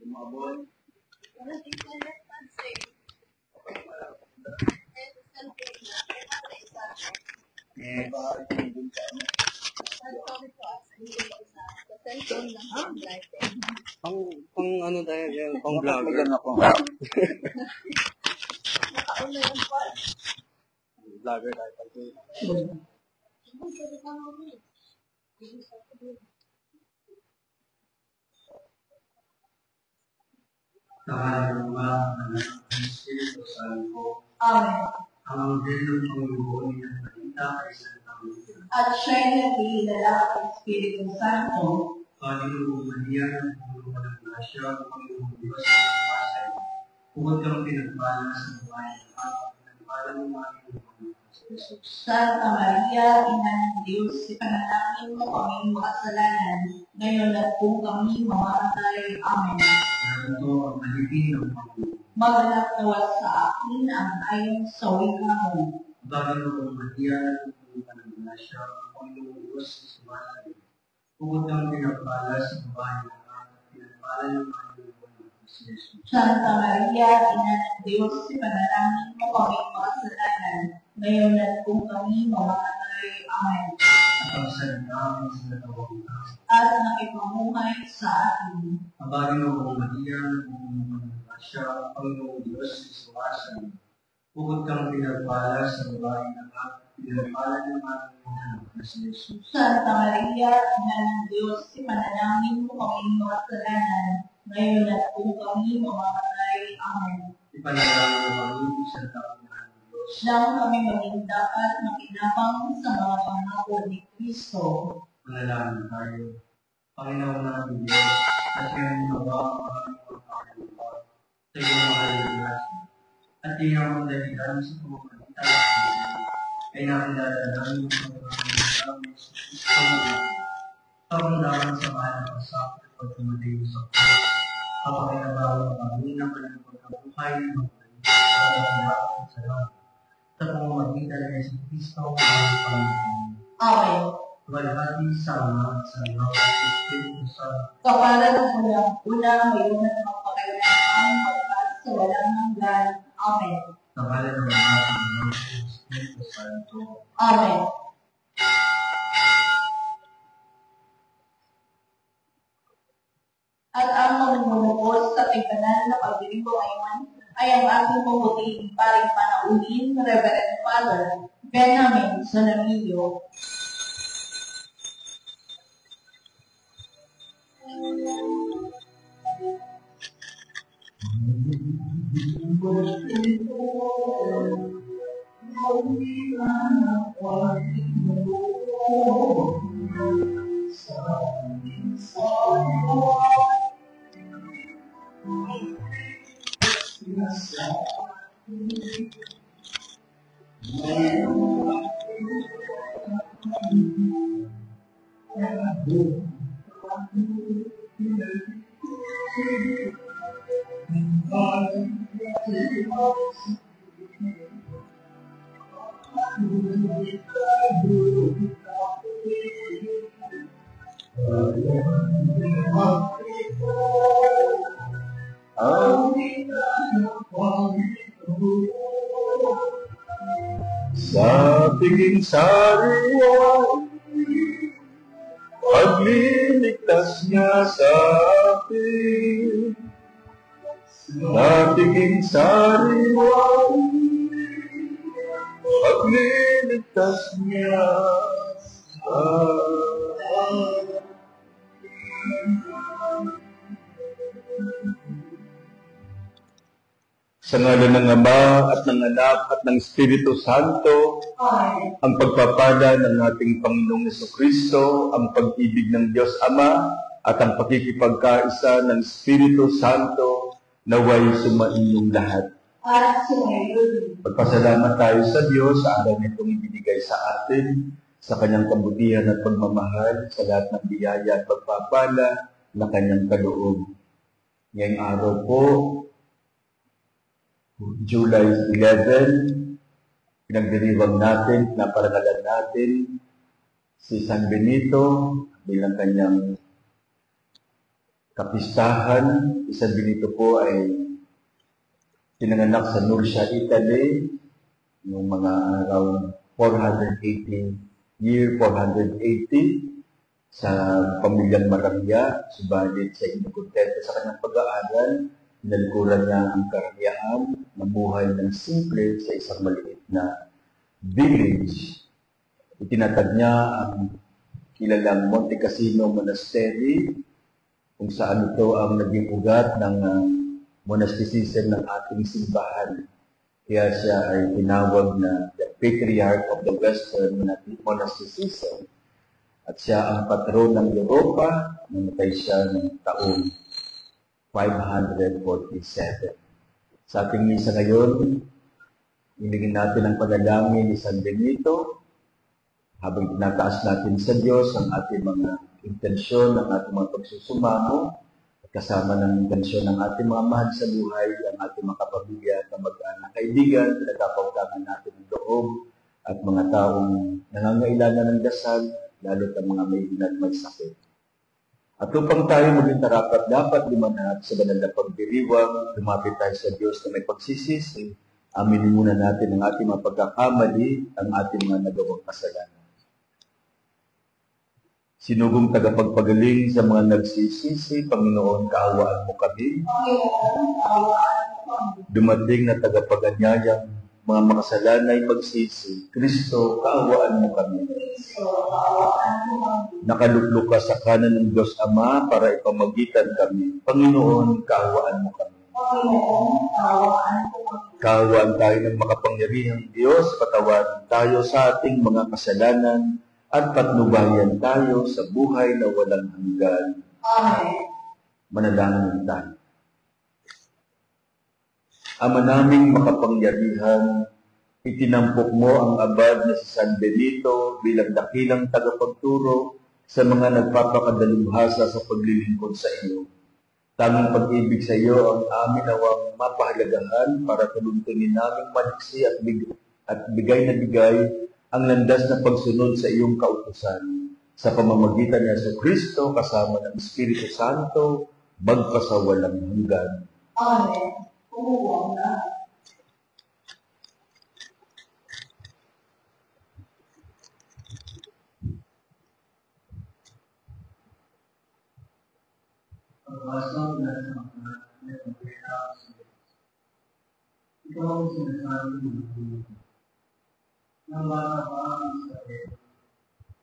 Pang ano tayo, pang vlogger. Vlogger tayo. Ang Diyos ng Panginoon ay nagpalita kay Santa Maria. At siya'y nag-iilala ng Espiritu Santo. Panginoong Maria, nagpulungan ng grasya, Panginoong Diyos sa pagpasay. Bukod kang pinagpala sa babae ng lahat, pinagpala ng mga inuunan sa Jesus. Santa Maria, Ina ng Diyos, ipanalangin mo kaming makasalanan, ngayon at kung kami mamamatay. Amen. Narito ang alipin ng Panginoon. Maganap nawa sa akin ang ayon sa wika mo. Panginoong Maria, nagpulungan ng grasya, Panginoong Diyos sa sumasay. Bukod kang pinagpala sa babae ng lahat, pinagpala ng mga inuunan sa Jesus. Santa Maria, Ina ng Diyos, ipanalangin mo kaming makasalanan, ngayon at kung kami mamamatay. Amen. At ang salita ng sinatawag ka. At nakipamuhay sa atin. Ang Panginoong Maria, nagpulungan ng grasya, Panginoong Diyos sa sumasay. Bukod kang pinagpala sa babae ng lahat, pinagpala ng mga inuunan sa Jesus. Santa Maria, Ina ng Diyos, ipanalangin mo kaming makasalanan, ngayon at kung kami mamamatay. Amen. Ipanalangin mo kami sa taong ng Diyos. Nang kami maging dapat makinabang sa mga pangako ni Kristo. Manalangin tayo. Panginoon namin Diyos, at iyong nawa ang aming pagkakalupa sa iyong mahal na grasya. At iyong dahilan sa pumapalitan ay nakilala namin ang pagkakalupa sa Kristo mo. Pagmundaman sa mahal na pasakot at pagkamatay sa Kristo. Kapakinabawa kami ng kanyang pagkabuhay ng mga sa lahat. Sa pamamagitan ng Yesu Kristo ang Panginoon. Amen. Walhati sama sa lahat ng Espiritu Santo. Kapalan ng unang ngayon at magpakailangan pagkat sa walang hanggan. Amen. Kapalan ng unang Espiritu Santo. Amen. At ang mamumulukos sa tigbanan na pagdilimbo ngayon ay ang ating pumuting paring panauhin, Reverend Father Benjamin Solamillo. Sa tingin sariwa, pagliligtas niya sa atin. Sa tingin sariwa, pagliligtas niya sa atin. Sa ngalan ng Ama at ng Anak at ng Espiritu Santo, ang pagpapala ng ating Panginoong Jesucristo, ang pag-ibig ng Diyos Ama, at ang pakikipagkaisa ng Espiritu Santo, naway sumainyong lahat. Pagpasalamat tayo sa Diyos sa araw nitong ibinigay sa atin, sa kanyang kabutihan at pagmamahal, sa lahat ng biyaya at pagpapala na kanyang kaloob. Ngayong araw po, July 11, pinagdiriwang natin, pinaparangalan natin si San Benito bilang kanyang kapistahan. Si San Benito po ay pinanganak sa Nursia, Italy, noong mga around 480 sa pamilyang Maramya. Subalit sa hindi kontento sa kanyang pag-aaral, nalikuran niya ang karamihan, nabuhay ng simple sa isang maliit na village. Itinatag niya ang kilalang Monte Cassino Monastery, kung saan ito ang naging ugat ng monasticism ng ating simbahan. Kaya siya ay tinawag na the Patriarch of the Western Monasticism. At siya ang patron ng Europa. Namatay siya ng taong 547. Sa ating misa ngayon, hiningin natin ang panalangin ni San Benito habang tinataas natin sa Diyos ang ating mga intensyon, ang ating mga pagsusumamo, at kasama ng intensyon ng ating mga mahal sa buhay, ang ating mga kapamilya at mag-anak kaibigan, pinagkapagtangan natin ng loob at mga taong nangangailangan ng dasal, lalo at mga may may sakit. At upang tayo maging tarapat, dapat lumanap sa banal na pagdiriwang, lumapit tayo sa Diyos na may pagsisisi, aminin muna natin ang ating mga pagkakamali, ang ating mga nagawang kasalanan. Sinugong tagapagpagaling sa mga nagsisisi, Panginoon, kaawaan mo kami. Dumating na tagapaganyayang mga makasalanay magsisi, Kristo, kaawaan mo kami. Nakaluklok ka sa kanan ng Diyos Ama para ipamagitan kami. Panginoon, kaawaan mo kami. Kaawaan tayo ng makapangyarihang Diyos, patawarin tayo sa ating mga kasalanan, at patnubayan tayo sa buhay na walang hanggan. Amen. Manalangin tayo. Ama naming makapangyarihan, itinampok mo ang abad na si San Benito bilang dakilang tagapagturo sa mga nagpapakadalubhasa sa paglilingkod sa iyo. Tanging pag-ibig sa iyo ang amin nawang mapahalagahan para tuluntunin naming maliksi at bigay na bigay ang landas na pagsunod sa iyong kautusan sa pamamagitan ni Jesucristo kasama ng Espiritu Santo magpasawalang hanggan. Amen. Oo, na. Pagpasok na sa mga nagpapayos. Ikaw ang sinasabi ng Panginoon. Nang bata pa ang sakit,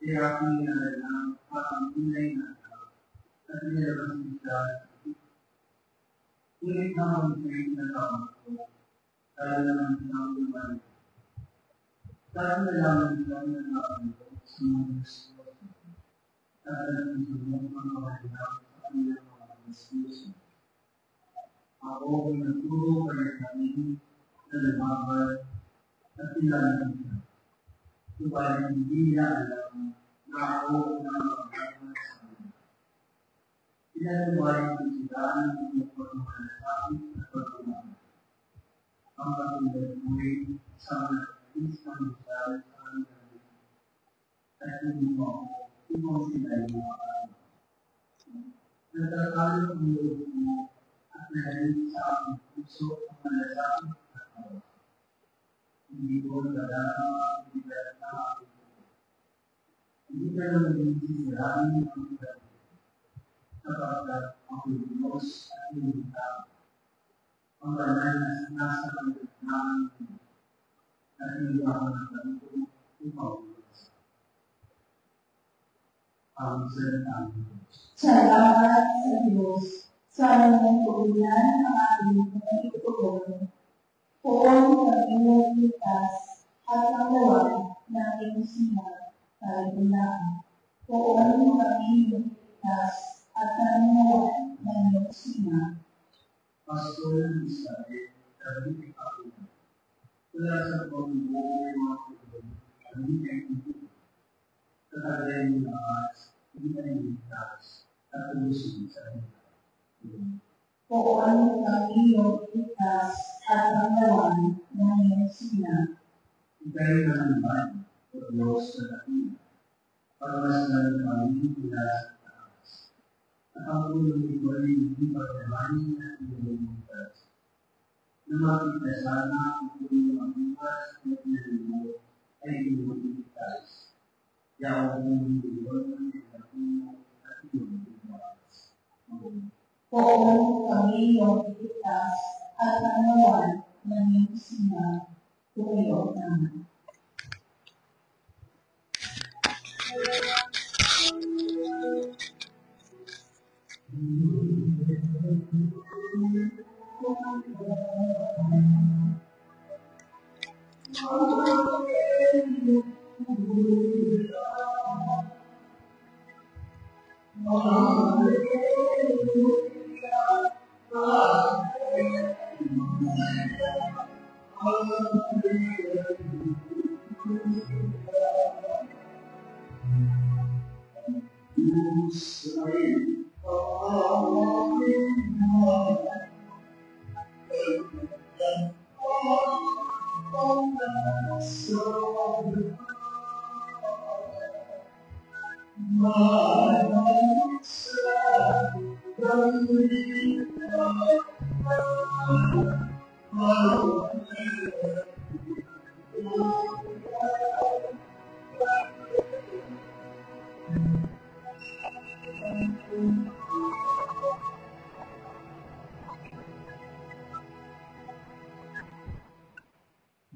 kaya aking nalalang parang tunay na at nilabas kita. Ngunit naman sa'yo na tao ko, kaya naman siyang lumalik. Kaya nalaman siyang nalaman ko sa mga gusto. At alam sa mga pangawalala sa kanilang mga gusto. Ako ay nagturo kaya kami na lumaban at ilalan siya. Subalit hindi niya alam na ako na magagawa sa kanya. Pinaluwain ko sila ang pagmamalasakit at pagmamalasakit. Ang katulad mo'y isang nagpapis ng misal sa kanya. At hindi mo ako, ikaw sila yung mga ano. Nagkakalo ang loob mo at nahalip sa aking puso ang malasakit at tawa. Hindi ko nagdadama ang bigat na aking puso. Hindi ka lang din sisirain ang bigat. Sapagkat ang Diyos at Inuta, ang banal na nasa pagkaklaan at iniwanan ng ganito, ipawagos. Ang salita ng Diyos. Salamat sa Diyos sa mga tuulan ng ating mga itutuloy. Poon ang inyong litas at ang lawan ng iyong sinag sa ibulaan. Poon ang inyong litas at ang lawan ng iyong sinag. Pastor ng Israel, kami ako. Wala sa pagbubuhay mga tuloy, kami ay ito. Katagay ng lakas, hindi ay litas, at ulusin sa ito. Poon ang iyong litas at ang lawan ng iyong sinag. Ikay na naman, o Diyos sa lahat, para mas nalang kami mula sa taas. At ako ng ibaling hindi pagkakaroon at ibaligtas. Namapit na sana kung ang iwas at nilimo ay ibaligtas. Yaw kong ibaling at ibaligtas. Oo, kami yung iligtas at nanawan ng iyong sina tuyo namin.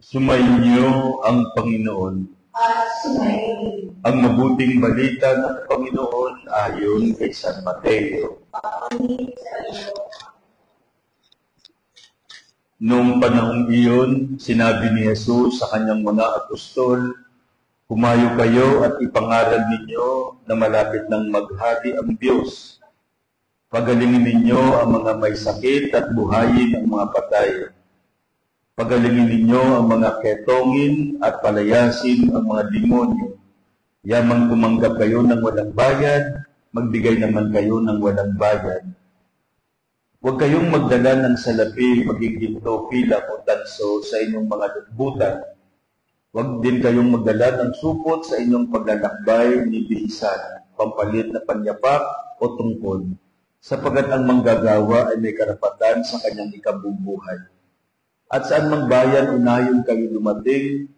Sumainyo ang Panginoon. At sumayin Ang mabuting balita ng Panginoon ayon kay San Mateo. kami sa iyo. Noong panahong iyon, sinabi ni Jesus sa kanyang mga apostol, "Humayo kayo at ipangaral ninyo na malapit ng maghari ang Diyos. Pagalingin ninyo ang mga may sakit at buhayin ang mga patay. Pagalingin ninyo ang mga ketongin at palayasin ang mga demonyo. Yamang tumanggap kayo ng walang bayad, magbigay naman kayo ng walang bayad. Huwag kayong magdala ng salapi, maging ginto, pilak o tanso sa inyong mga lugbutan. Huwag din kayong magdala ng supot sa inyong paglalakbay ni bihisan, pampalit na panyapak o tungkol, sapagkat ang manggagawa ay may karapatan sa kanyang ikabubuhay. At saan mang bayan unayon kayo dumating,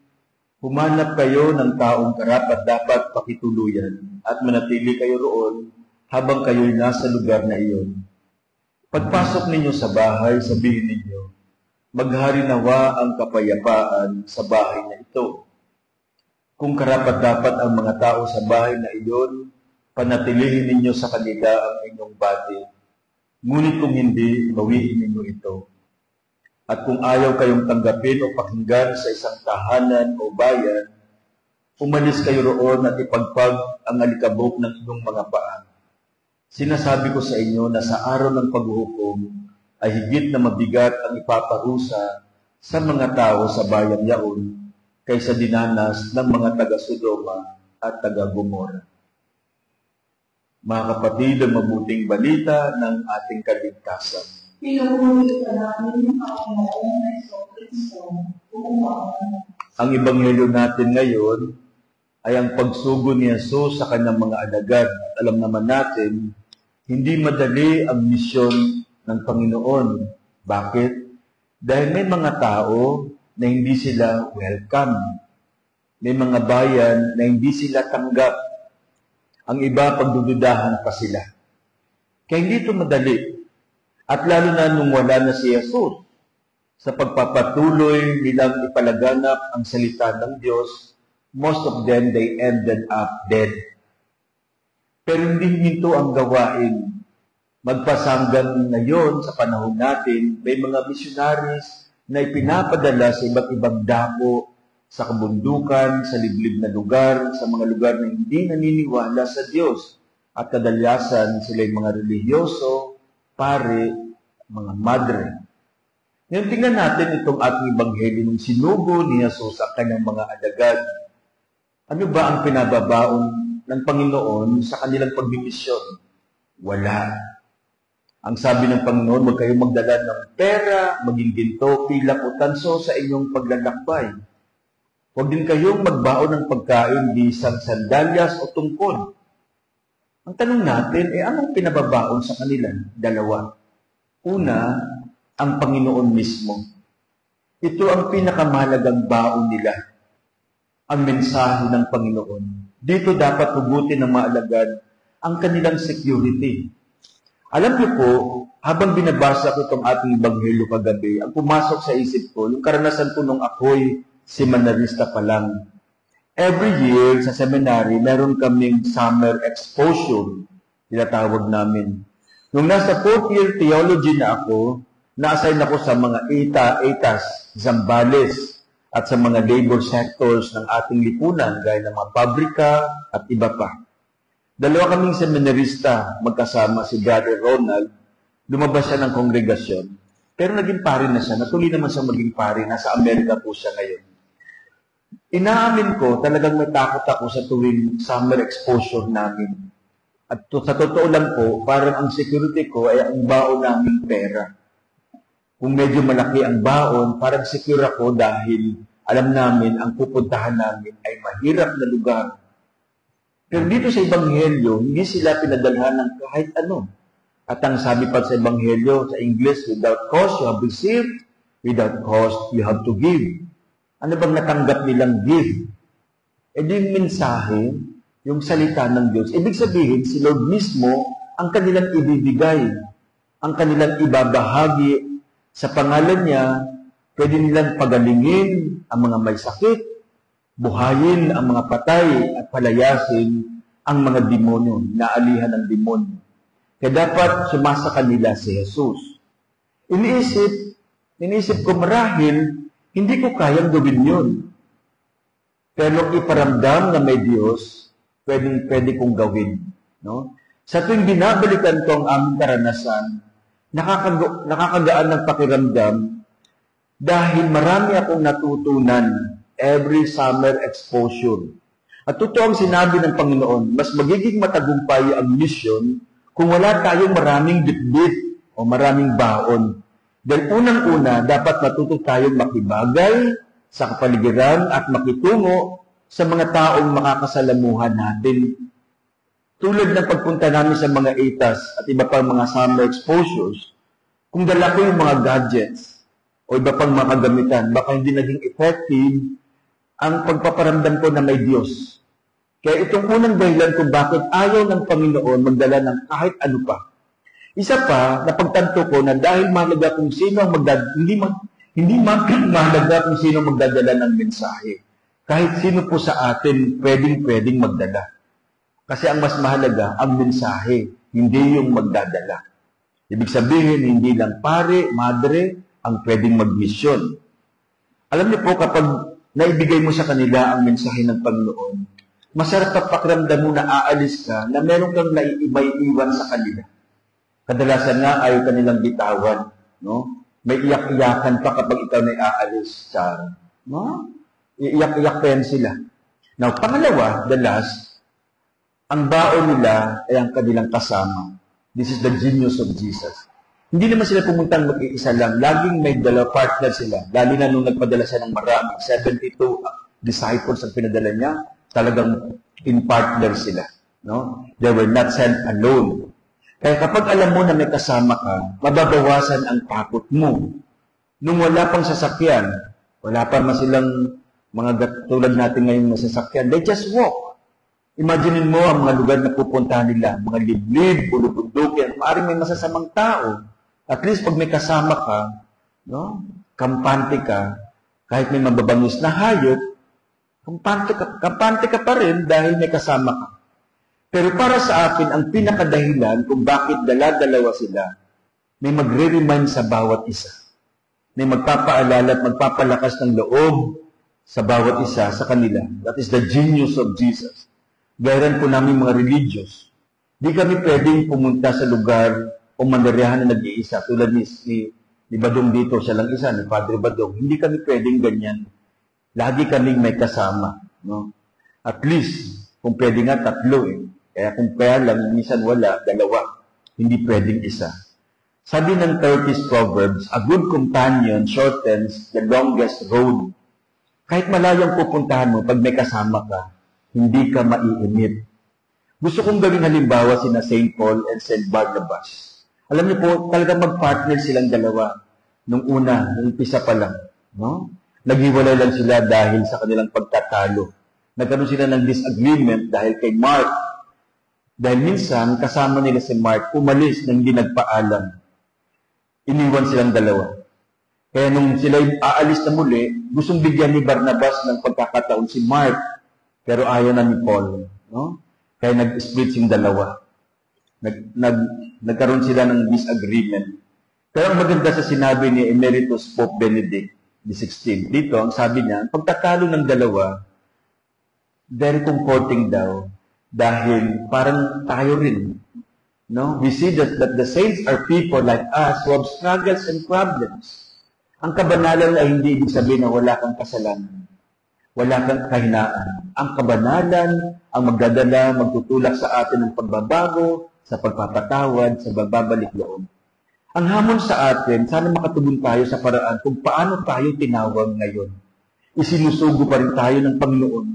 humanap kayo ng taong karapat dapat pakituluyan at manatili kayo roon habang kayo'y nasa lugar na iyon. Pagpasok ninyo sa bahay, sabihin ninyo, maghari nawa ang kapayapaan sa bahay na ito. Kung karapat dapat ang mga tao sa bahay na iyon, panatilihin ninyo sa kanila ang inyong bati. Ngunit kung hindi, bawiin ninyo ito. At kung ayaw kayong tanggapin o pakinggan sa isang tahanan o bayan, umalis kayo roon at ipagpag ang alikabok ng inyong mga paa. Sinasabi ko sa inyo na sa araw ng paghuhukom ay higit na mabigat ang ipaparusa sa mga tao sa bayang yaon kaysa dinanas ng mga taga-Sodoma at taga-Gomora." Mga kapatid, ang mabuting balita ng ating kaligtasan. Pinupuli ka namin ang Panginoong Jesucristo, umaon. Ang ebanghelyo natin ngayon ay ang pagsugo ni Jesus sa kanyang mga alagad. Alam naman natin, hindi madali ang misyon ng Panginoon. Bakit? Dahil may mga tao na hindi sila welcome. May mga bayan na hindi sila tanggap. Ang iba, pagdududahan pa sila. Kaya hindi ito madali. At lalo na nung wala na si Jesus, sa pagpapatuloy nilang ipalaganap ang salita ng Diyos, most of them, they ended up dead. Pero hindi nito ang gawain. Magpasanggang ngayon sa panahon natin, may mga missionaries na ipinapadala sa iba't ibang dako, sa kabundukan, sa liblib na lugar, sa mga lugar na hindi naniniwala sa Diyos. At kadalasan sila yung mga relihiyoso, pare, mga madre. Ngayon tingnan natin itong ating ebanghelyo nung sinugo ni Jesus sa kanyang mga alagad. Ano ba ang pinababaon ng Panginoon sa kanilang pagmimisyon? Wala. Ang sabi ng Panginoon, huwag kayong magdala ng pera, maging ginto, pilak o tanso sa inyong paglalakbay. Huwag din kayong magbaon ng pagkain, bisang sandalyas o tungkol. Ang tanong natin, anong pinababaon sa kanila? Dalawa. Una, ang Panginoon mismo. Ito ang pinakamahalagang baon nila. Ang mensahe ng Panginoon. Dito dapat hugutin ng mga alagad ang kanilang security. Alam niyo po, habang binabasa ko itong ating Ebanghelyo kagabi, ang pumasok sa isip ko, yung karanasan ko nung ako'y seminarista pa lang. Every year sa seminary, meron kaming summer exposure, tinatawag namin. Nung nasa 4th year theology na ako, na-assign ako sa mga ETAs, Zambales, at sa mga labor sectors ng ating lipunan, gaya ng mga pabrika at iba pa. Dalawa kaming seminarista, magkasama si Brother Ronald, lumabas siya ng kongregasyon, pero naging pari na siya, natuloy naman siya maging pari, nasa Amerika po siya ngayon. Inaamin ko, talagang may takot ako sa tuwing summer exposure namin. At sa totoo lang po, parang ang security ko ay ang baon naming pera. Kung medyo malaki ang baon, parang secure ako dahil alam namin ang pupuntahan namin ay mahirap na lugar. Pero dito sa Ebanghelyo, hindi sila pinadalhan ng kahit ano. At ang sabi pa sa Ebanghelyo, sa English, without cost you have received, without cost you have to give. Ano bang natanggap nilang give? Di yung mensahe, yung salita ng Diyos. Ibig sabihin, si Lord mismo ang kanilang ibibigay, ang kanilang ibabahagi. Sa pangalan niya, pwede nilang pagalingin ang mga may sakit, buhayin ang mga patay, at palayasin ang mga demonyo, naalihan ng demonyo. Kaya dapat sumasa kanila si Jesus. Iniisip ko marahil, hindi ko kayang gawin yun. Pero iparamdam na may Diyos, pwede kong gawin. No? Sa tuwing binabalikan ko ang aming karanasan, nakakagaan ng pakiramdam dahil marami akong natutunan every summer exposure. At totoo ang sinabi ng Panginoon, mas magiging matagumpay ang mission kung wala tayong maraming bitbit o maraming baon. Dahil unang-una, dapat matuto tayong makibagay sa kapaligiran at makitungo sa mga taong makakasalamuhan natin. Tulad ng pagpunta namin sa mga ETAs at iba pang mga summer exposures, kung dala ko yung mga gadgets o iba pang mga kagamitan, baka hindi naging effective ang pagpaparamdam ko na may Diyos. Kaya itong unang dahilan kung bakit ayaw ng Panginoon magdala ng kahit ano pa. Isa pa, napagtanto ko na dahil mahalaga kung sino ang hindi mahalaga kung sino magdadala ng mensahe. Kahit sino po sa atin pwedeng magdala. Kasi ang mas mahalaga, ang mensahe, hindi yung magdadala. Ibig sabihin, hindi lang pare, madre, ang pwedeng magmisyon. Alam niyo po, kapag naibigay mo sa kanila ang mensahe ng Panginoon, masarap at pakiramdam mo na aalis ka, na meron kang naiiwan sa kanila. Kadalasan nga, ayaw kanilang bitawan. No? May iyak-iyakan pa kapag ikaw na aalis sa, no? Iiyak-iyak pa yan sila. Now, pangalawa, the last, ang baon nila ay ang kanilang kasama. This is the genius of Jesus. Hindi naman sila pumuntang mag-iisa lang. Laging may dalawa partner sila. Lalo na nung nagpadala siya ng marami. 72 disciples ang pinadala niya. Talagang in partner sila. No? They were not sent alone. Kaya kapag alam mo na may kasama ka, mababawasan ang takot mo. Nung wala pang sasakyan, wala pa man silang mga tulad natin ngayon na sasakyan, they just walk. Imaginin mo ang mga lugar na pupuntahan nila, mga liblib, bulubundukin, maaaring may masasamang tao. At least pag may kasama ka, no? Kampante ka, kahit may mababangis na hayop, kampante ka pa rin dahil may kasama ka. Pero para sa akin, ang pinakadahilan kung bakit dala-dalawa sila, may magre-remind sa bawat isa. May magpapaalala at magpapalakas ng loob sa bawat isa sa kanila. That is the genius of Jesus. Gayran po namin mga religious. Di kami pwedeng pumunta sa lugar o mandaryahan na nag-iisa. Tulad ni Badong dito, siya lang isa, ni Padre Badong. Hindi kami pwedeng ganyan. Lagi kaming may kasama. No? At least, kung pwede nga, tatlo eh. Kaya kung kaya lang, minsan wala, dalawa. Hindi pwedeng isa. Sabi ng 30s Proverbs, a good companion shortens the longest road. Kahit malayong pupuntahan mo, pag may kasama ka, hindi ka maiinip. Gusto kong gawing halimbawa sina St. Paul and St. Barnabas. Alam niyo po, talagang mag-partner silang dalawa nung umpisa pa lang. No? Naghiwalay lang sila dahil sa kanilang pagtatalo. Nagkaroon sila ng disagreement dahil kay Mark. Dahil minsan, kasama nila si Mark, umalis nang hindi nagpaalam. Iniwan silang dalawa. Kaya nung sila aalis na muli, gustong bigyan ni Barnabas ng pagkakataon si Mark. Pero ayaw na ni Paul. No? Kaya nag-split yung dalawa. Nagkaroon sila ng disagreement. Kaya ang maganda sa sinabi ni Emeritus Pope Benedict XVI, dito, ang sabi niya, pagtatalo ng dalawa, very comforting daw, dahil parang tayo rin. No? We see that the saints are people like us who have struggles and problems. Ang kabanalan ay hindi ibig sabihin na wala kang kasalanan. Wala kang kahinaan. Ang kabanalan ang magdadala, magtutulak sa atin ng pagbabago, sa pagpapatawad, sa pagbabalik loob. Ang hamon sa atin, sana makatulong tayo sa paraan kung paano tayo tinawag ngayon. Isinusugo pa rin tayo ng Panginoon.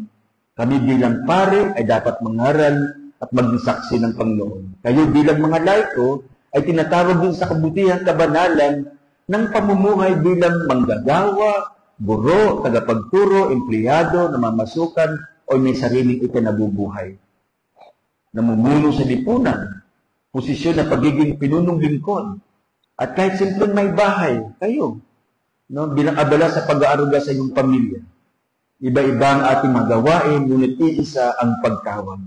Kami bilang pare ay dapat mangaral at maging saksi ng Panginoon. Kayo bilang mga laiko ay tinatawag din sa kabutihang kabanalan ng pamumuhay bilang manggagawa, guro, tagapagturo, empleyado, namamasukan, o may sariling ikinabubuhay. Namumuno sa lipunan, posisyon na pagiging pinunong lingkod, at kahit simpleng may bahay, kayo, no, bilang abala sa pag-aaruga sa inyong pamilya. Iba-iba ang ating magawain, ngunit iisa ang pagkawag.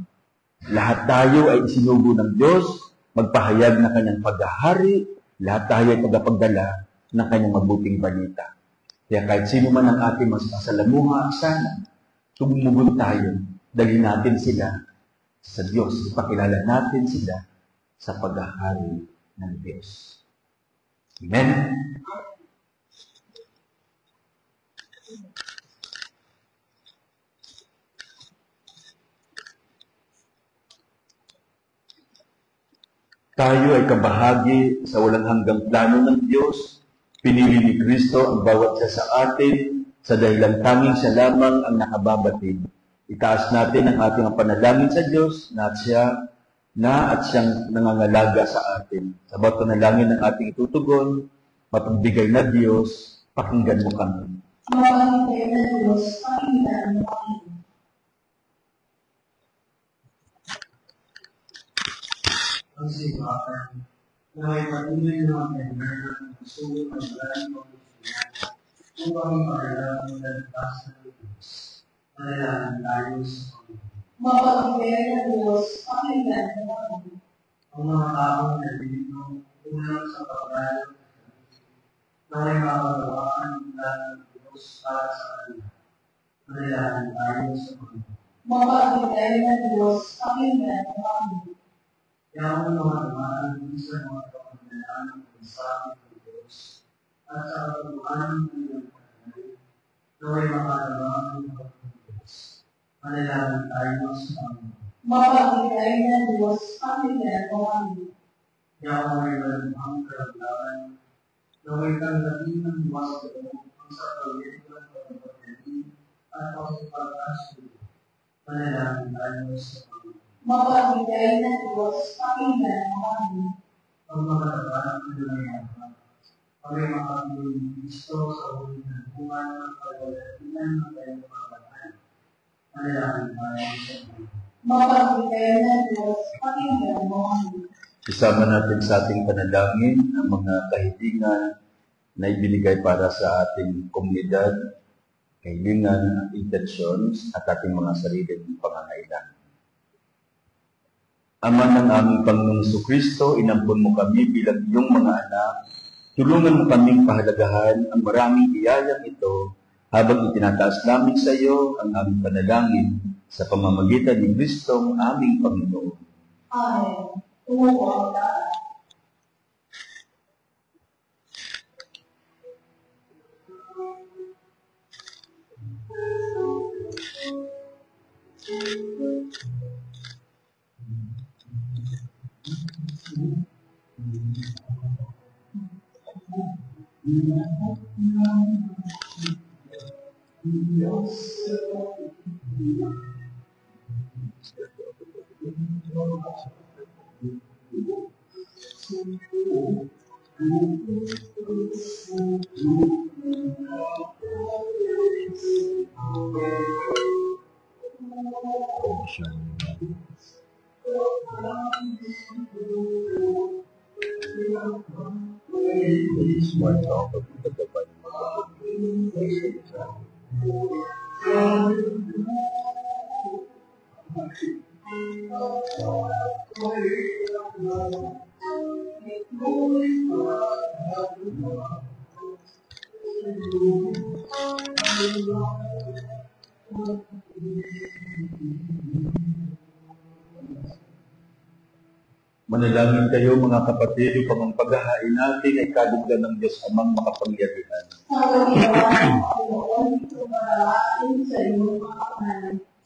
Lahat tayo ay isinugo ng Diyos, magpahayag na kanyang paghahari, lahat tayo ay tagapagdala ng kanyang mabuting balita. Kaya kahit sino man ang ating mas masalamuha, sana tumugon tayo, dalhin natin sila sa Diyos, ipakilala natin sila sa paghahari ng Diyos. Amen? Tayo ay kabahagi sa walang hanggang plano ng Diyos. Pinili ni Kristo ang bawat isa sa atin sa dahilan tanging siya lamang ang nakababatid. Itaas natin ang ating panalangin sa Diyos na at siyang nangangalaga sa atin. Sa bawat panalangin ng ating itutugon, mapagbigay na Diyos, pakinggan mo kami. Mapagbigay na Diyos, pakinggan mo kami. Ang sigapan, na may patuloy na kailangan ng sulit ng maraming pagkakas upang ipagalaman ng lantas ng Diyos. Manalangin tayo sa Panginoon. Mapagbigay na Diyos, pakinggan mo kami. Ang mga taong nalilito, unang sa pagkakas na may makagawaan ng plano ng Diyos para sa kanila. Manalangin tayo sa Panginoon. Mapagbigay na Diyos, pakinggan mo kami. Kaya ang mga naman sa mga kapagdalaan ng mensahe ng Diyos at sa kapagdalaan ng kanyang panay na may makalaman ng Diyos. Manalangin tayo sa Panginoon. Mapagbigay na Diyos, pakinggan mo kami. Kaya ang may malamang karagdagan na may tanggapin ng Diyos ang sa proyekto ng pagpapagaling at pagpapagasulo. Manalangin tayo sa Panginoon. Mapagbigay na Diyos, pakinggan mo kami. Ang mga labanan ng layapan, kami makatulong ng Kristo sa ulit ng buwan ng paglalatinan ng kayong paglalatan. Manalangin tayo sa Panginoon. Mapagbigay na Diyos, pakinggan mo kami. Isama natin sa ating panalangin ang mga kahilingan na ibinigay para sa ating komunidad, kahilingan, intentions, at ating mga sariling pangangailangan. Ama ng aming Panginoong Jesucristo, inampun mo kami bilang iyong mga anak. Tulungan mo kaming pahalagahan ang maraming biyayang ito habang itinataas namin sa iyo ang aming panalangin sa pamamagitan ni Kristong aming Panginoon. Amen. Tumuko ang daan. Manalangin kayo mga kapatid upang ang paghahain natin ay kalugdan ng Diyos Amang makapangyarihan.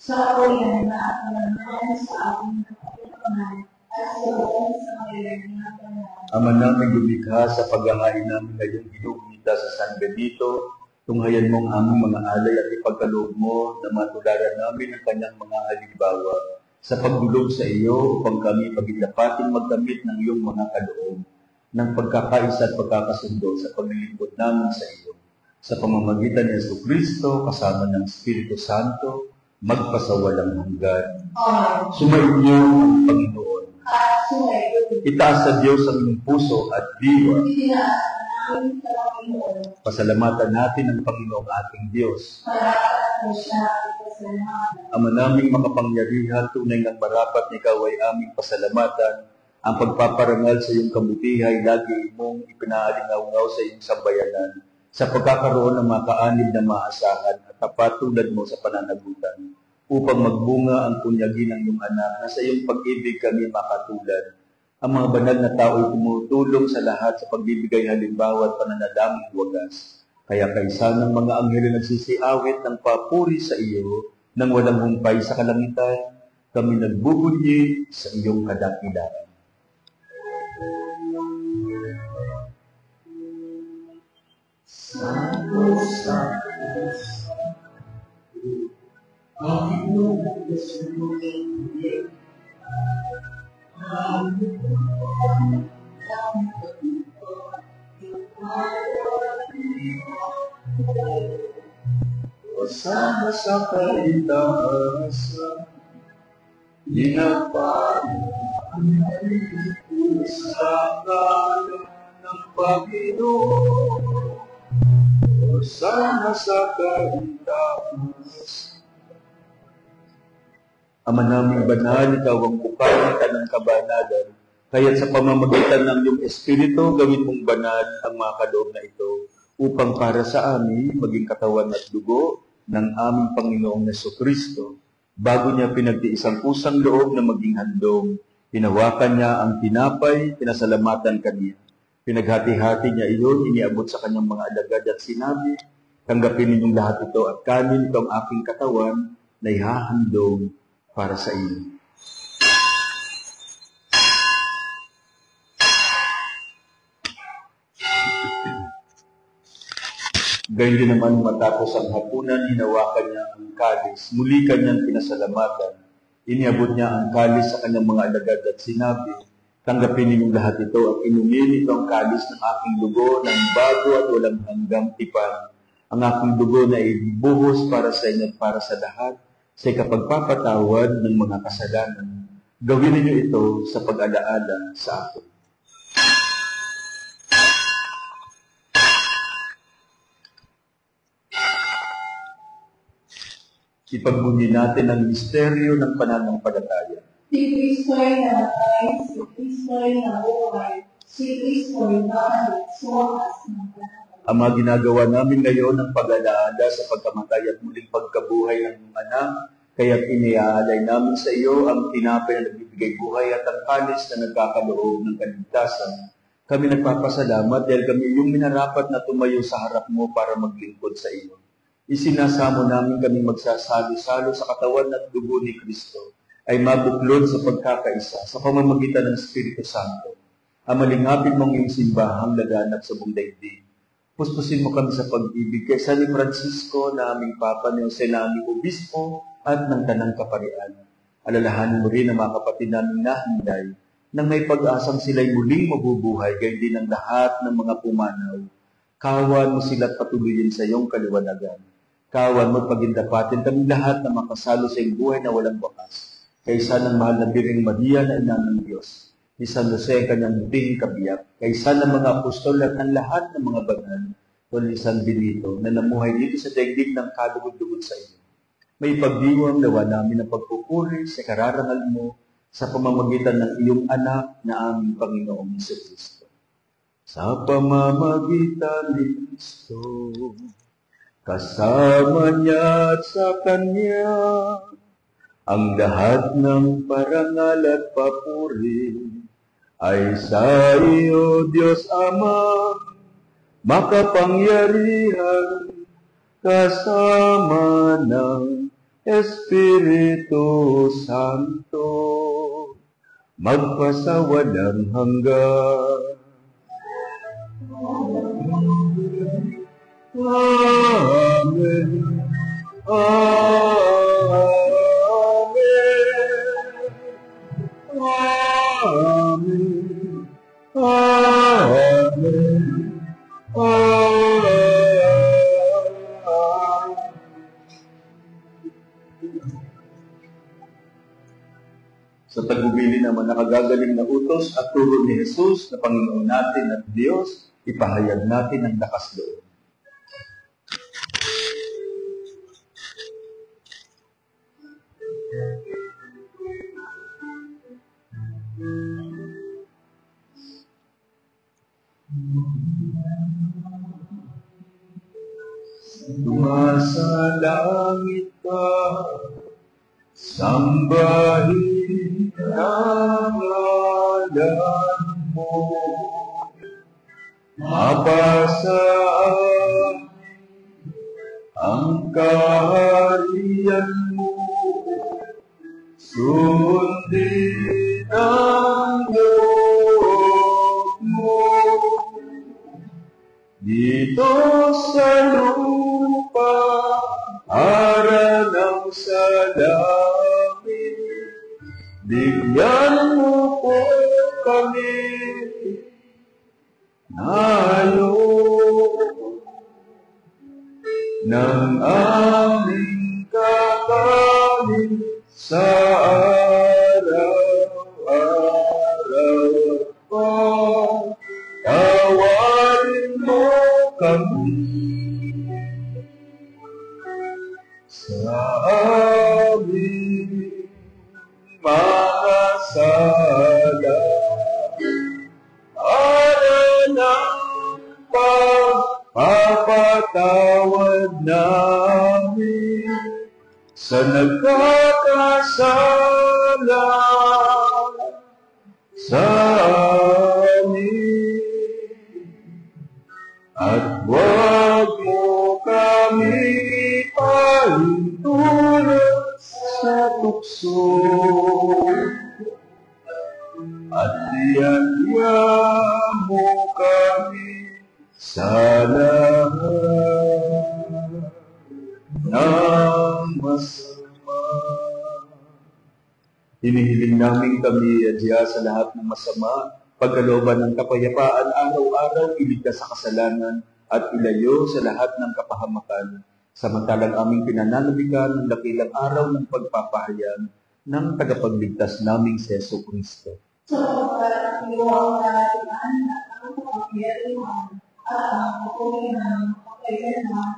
Sa kawalan na at mananayan sa aking kapatid at sa loob sa kailangan. Ama namin lumikha sa paghahain namin ngayong ginugunita sa San Benito, tunghayan mo ang aming mga alay at ipagkaloob mo na matularan namin ang kanyang mga halimbawa sa pagdulog sa iyo upang kami pagdapating magdamit ng iyong mga kaloob ng pagkakaisa at pagkakasundo sa paglilingkod namin sa iyo. Sa pamamagitan ni Jesucristo kasama ng Espiritu Santo, magpasawalang hanggan. Sumainyo ang Panginoon. Itaas sa Diyos ang iyong puso at diwa. Pasalamatan natin ang Panginoong ating Diyos. Ama naming makapangyarihan, tunay ng marapat na ikaw ay aming pasalamatan. Ang pagpaparangal sa iyong kabutihan ay lagi mong ipinaalingaw-ngaw sa iyong sambayanan sa pagkakaroon ng mga kaanib na maasahan at tapat tulad mo sa pananagutan upang magbunga ang kunyagi ng iyong anak na sa iyong pag-ibig kami makatulad. Ang mga banal na tao ay tumutulong sa lahat sa pagbibigay halimbawa at pananadaming wagas. Kaya kaysa ng mga anghel na nagsisiawit ng papuri sa iyo nang walang humpay sa kalangitan, kami nagbubunyi sa iyong kadakilaan. Sama sa kaitaasan, ginapangin sa kalan ng Panginoon. Sama sa kaitaasan. Ama naming banal, ikaw ang bukal ng kabanalan, kaya't sa pamamagitan ng iyong Espiritu, gawin mong banal ang mga kaloob na ito, upang para sa amin maging katawan at dugo ng aming Panginoong Jesucristo. Bago niya pinagtiis ang kusang loob na maging handog, hinawakan niya ang tinapay, pinasalamatan kaniya. Pinaghati-hati niya iyon, iniabot sa kanyang mga alagad at sinabi, tanggapin ninyong lahat ito at kanin ito ang aking katawan na ihahandog para sa inyo. Gayun din naman matapos ang hapunan, hinawakan niya ang kalis. Muli kanyang pinasalamatan. Iniabot niya ang kalis sa kanyang mga alagad at sinabi, tanggapin ninyong lahat ito at inumin ito ang kalis ng aking dugo ng bago at walang hanggang tipan. Ang aking dugo na ibuhos para sa inyo at para sa lahat sa ikapagpapatawad ng mga kasalanan. Gawin niyo ito sa pag-alaala sa akin. Ipagbunyi natin ang misteryo ng pananampalataya. Si Kristo ay namatay, si Kristo ay nabuhay, si Kristo ay babalik sa wakas ng panahon. Ama, ginagawa namin ngayon ang pag-alaala sa pagkamatay at muling pagkabuhay ng iyong anak, kaya't iniaalay namin sa iyo ang tinapay na nagbibigay buhay at ang kalis na nagkakaloob ng kaligtasan. Kami nagpapasalamat dahil kami iyong minarapat na tumayo sa harap mo para maglingkod sa iyo. Isinasamo namin kaming magsasalo-salo sa katawan at dugo ni Kristo ay mabuklod sa pagkakaisa sa pamamagitan ng Espiritu Santo. Amalingapin mong iyong simbahang laganap sa buong daigdig. Puspusin mo kami sa pag-ibig kay San Francisco na aming Papa, ni Jose na aming Obispo at ng Tanang Kaparian. Alalahanin mo rin ang mga kapatid namin na hinday nang may pag-asang sila'y muling mabubuhay, gayon din ang lahat ng mga pumanaw. Kawan mo sila't patuloyin sa iyong kaliwanagan. Kawan mo pagindapatin kami lahat na makasalo sa iyong buhay na walang wakas. Kaysa ng mahal na Birheng Maria na ina ng Diyos, ni San Jose kanyang muting kabiyak, kaysa ng mga apostol at ng lahat ng mga banal, o ni San Benito na namuhay dito sa daigdig ng kalugod-lugod sa iyo. May pagdiwang nawa namin ang pagpupuri sa kararangal mo sa pamamagitan ng iyong anak na aming Panginoong Jesucristo. Sa pamamagitan ni Kristo, kasama niya at sa Kanya, ang lahat ng parangal at papuri ay sa iyo, Diyos Ama, makapangyarihan, kasama ng Espiritu Santo, magpasawalang hanggan. Amen. Amen. Amen. Sa tagubilin naman nakagagaling na utos at turo ni Jesus na Panginoon natin at Diyos, ipahayag natin ang lakas loob. Tumasa langit ka, sambahin ang ngalan mo, mapasa ang kaharian mo, sundin ang loob mo, dito sa lupa, araw sa langit, bigyan mo po kami ngayon ng aming kakanin sa araw-araw pa. Tawarin mo kami sa aming mga sala, para ng pagpapatawad namin sa nagkakasala sa amin. At huwag mo kami pahintulot sa tukso, at iyan-iya mo kami sa lahat ng masama. Hinihiling namin kami adya sa lahat ng masama, pagkalooban ng kapayapaan araw-araw, iligtas sa kasalanan at ilayo sa lahat ng kapahamakan, samantalang aming pinananabikan ng dakilang araw ng pagpapahayag ng tagapagligtas naming si Jesucristo. Sa pagkakas iwang nalatian at ang pagkakiyarihan at ang kapulihan ng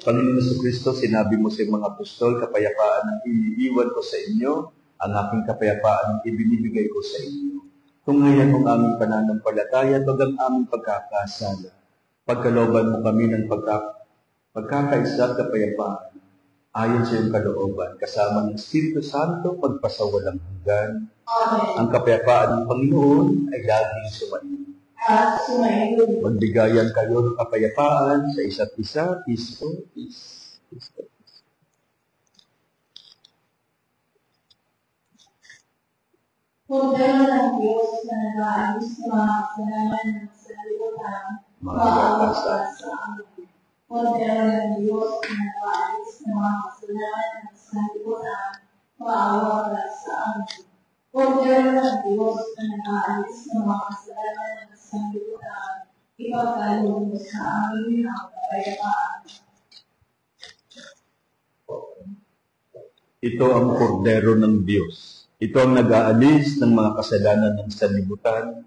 Panginoon Jesucristo, sinabi mo sa mga apostol, kapayapaan ang iniiwan ko sa inyo, ang aking kapayapaan ang ibinibigay ko sa inyo. Kung ngayon ang aming pananampalataya, bagang aming pagkakasala, pagkalooban mo kami ng pagkakaisa at kapayapaan, ayon sa iyong kalooban, kasama ng Espiritu Santo, pagpasawalang hanggan. Amen. Ang kapayapaan ng Panginoon ay laging sumainyo. At sumainyo. Magbigayan kayo ng kapayapaan sa isa't isa. Peace. Kordero ng Diyos na nag-aayos ng mga kasalanan ng sanlibutan, maawa ka sa amin. Kordero ng Diyos na nag-aayos ng mga kasalanan ng sanlibutan, maawa ka sa amin. Kordero ng Diyos na nag sanlibutan, ipagkaloob mo sa amin ang kapayapaan. Ito ang kordero ng Diyos. Ito ang nag-aalis ng mga kasalanan ng sanlibutan.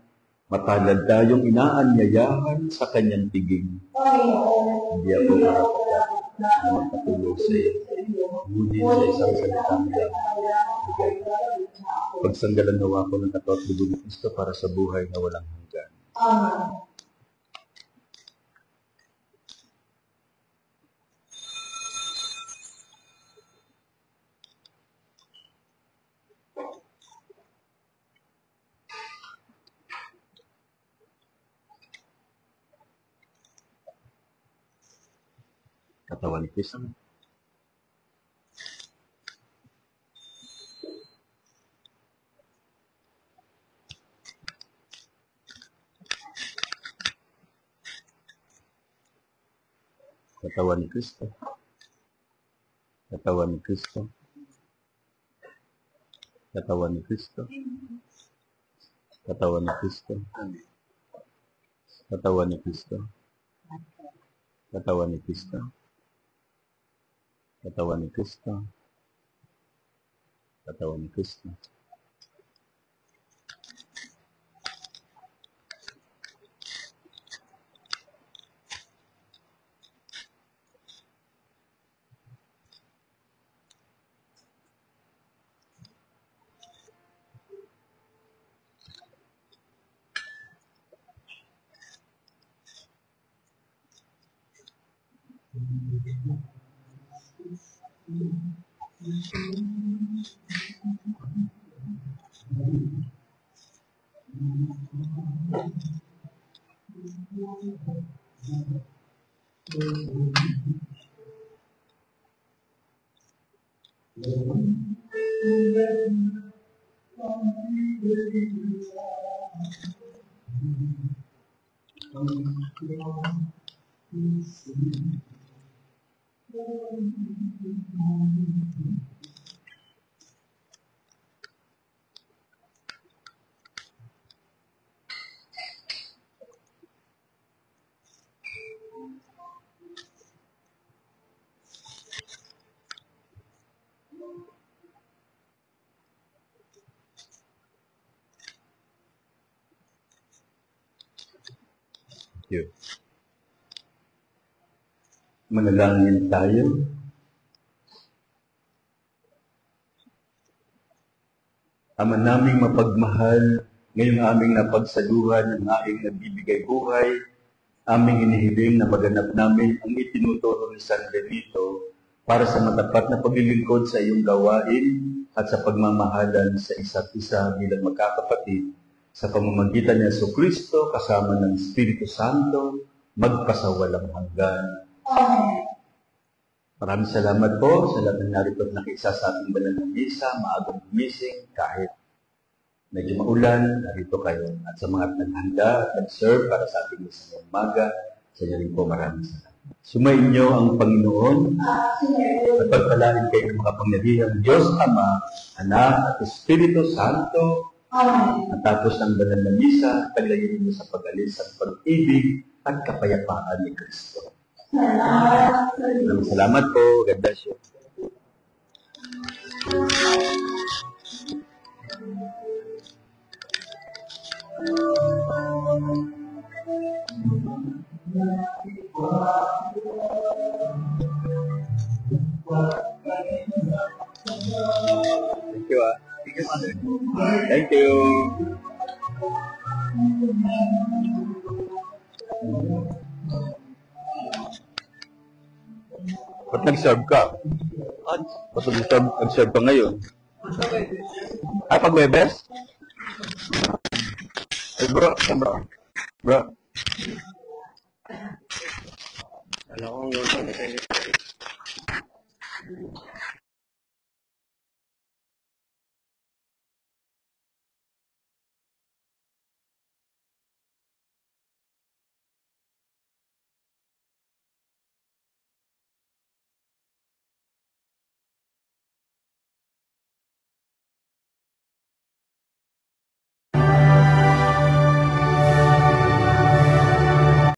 Matalad tayong inaanyayahan sa kanyang tiging. Hindi ako karapat na magpatulog sa iyo. Ngunit sa isang salitang lang. Pagsanggalan nawa ko ng katawan at dugo ni Kristo para sa buhay na walang hanggan. Amen. Katawan ni Kristo. Katawan ni Kristo. Katawan ni Kristo. Katawan ni Kristo. Katawan ni Kristo. Katawan ni Kristo. Katawan ni Kristo. Katawan ni Kristo. Katawan ni Kristo. Yun. Manalangin tayo. Ama naming mapagmahal, ngayong aming napagsaluhan ng aming nagbibigay buhay, aming inihiling na maganap namin ang itinuturo ni San Benito para sa matapat na paglilingkod sa iyong gawain at sa pagmamahalan sa isa't isa bilang magkakapatid sa pamamagitan ni Jesucristo kasama ng Espiritu Santo, magpasawalang hanggan. Amen. Maraming salamat po sa lahat ng narito at nakiisa sa ating banal na misa, maagang gumising kahit medyo maulan, narito kayo. At sa mga naghanda at nag-serve para sa ating misa ngayong umaga, sa inyo rin po maraming salamat. Sumainyo ang Panginoon at pagpalain kayo ng makapangyarihang Diyos Ama, Anak at Espiritu Santo. Amen. At tapos ng banal na misa, taglayin mo sa pag-alis at pag-ibig at kapayapaan ni Kristo. Salamat po. God bless you. Thank you. Thank you. Ba't nag-serve ka? Ba't nag-serve ka ngayon? Ay, pag-Webes? Ay, bro. Alam ko yung